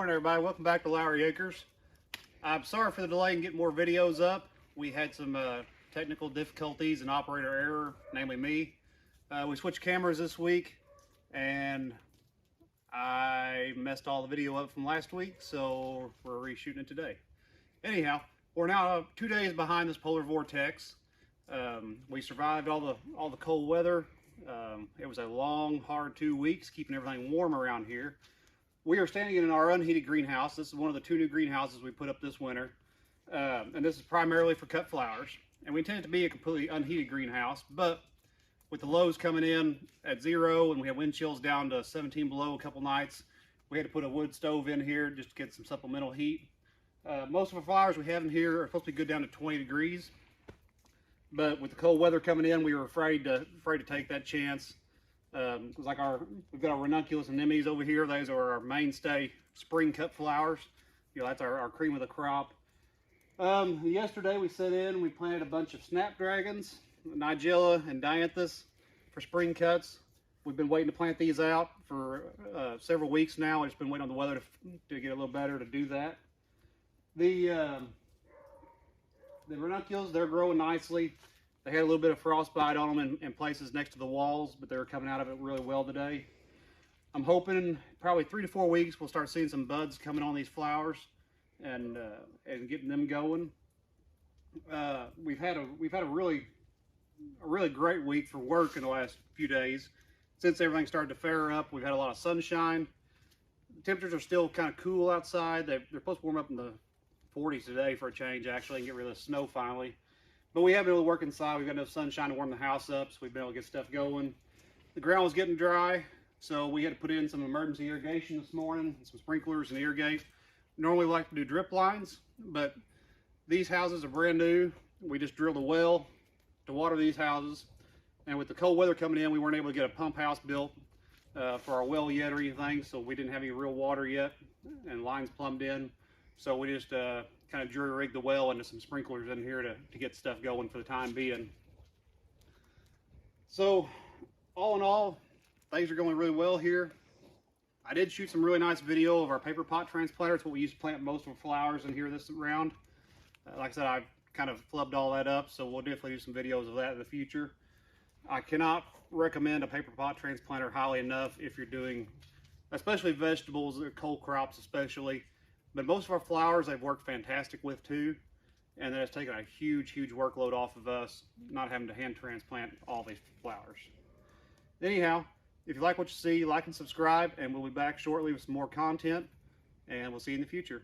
Alright everybody, welcome back to Lowry Acres. I'm sorry for the delay in getting more videos up. We had some technical difficulties and operator error, namely me. We switched cameras this week and I messed all the video up from last week, so we're reshooting it today. Anyhow, we're now 2 days behind this polar vortex. We survived all the cold weather. It was a long, hard 2 weeks, keeping everything warm around here. We are standing in our unheated greenhouse. This is one of the 2 new greenhouses we put up this winter. And this is primarily for cut flowers. And we intend it to be a completely unheated greenhouse, but with the lows coming in at 0 and we had wind chills down to 17 below a couple nights, we had to put a wood stove in here just to get some supplemental heat. Most of the flowers we have in here are supposed to be good down to 20 degrees. But with the cold weather coming in, we were afraid to take that chance. It was like we've got our ranunculus anemones over here. Those are our mainstay spring cut flowers. You know, that's our cream of the crop. Yesterday we set in, we planted a bunch of snapdragons, nigella and dianthus for spring cuts. We've been waiting to plant these out for several weeks now. I've just been waiting on the weather to get a little better to do that. The ranunculus, they're growing nicely. They had a little bit of frostbite on them in places next to the walls, but they're coming out of it really well today. I'm hoping probably 3 to 4 weeks we'll start seeing some buds coming on these flowers and getting them going. We've had a really great week for work in the last few days. Since everything started to flare up, we've had a lot of sunshine. The temperatures are still kind of cool outside. They're supposed to warm up in the 40s today for a change, actually, and get rid of the snow finally. But we have been able to work inside. We've got enough sunshine to warm the house up, so we've been able to get stuff going. The ground was getting dry, so we had to put in some emergency irrigation this morning, some sprinklers and irrigate. Normally we like to do drip lines, but these houses are brand new. We just drilled a well to water these houses. And with the cold weather coming in, we weren't able to get a pump house built for our well yet or anything, so we didn't have any real water yet, and lines plumbed in. So we just kind of jury rigged the well into some sprinklers in here to get stuff going for the time being. So all in all, things are going really well here. I did shoot some really nice video of our paper pot transplanter. It's what we use to plant most of our flowers in here this round. Like I said, I've kind of flubbed all that up, so we'll definitely do some videos of that in the future. I cannot recommend a paper pot transplanter highly enough if you're doing, especially vegetables, cold crops especially. But most of our flowers they've worked fantastic with too, and that has taken a huge workload off of us, not having to hand transplant all these flowers. Anyhow, if you like what you see, like and subscribe, and we'll be back shortly with some more content, and we'll see you in the future.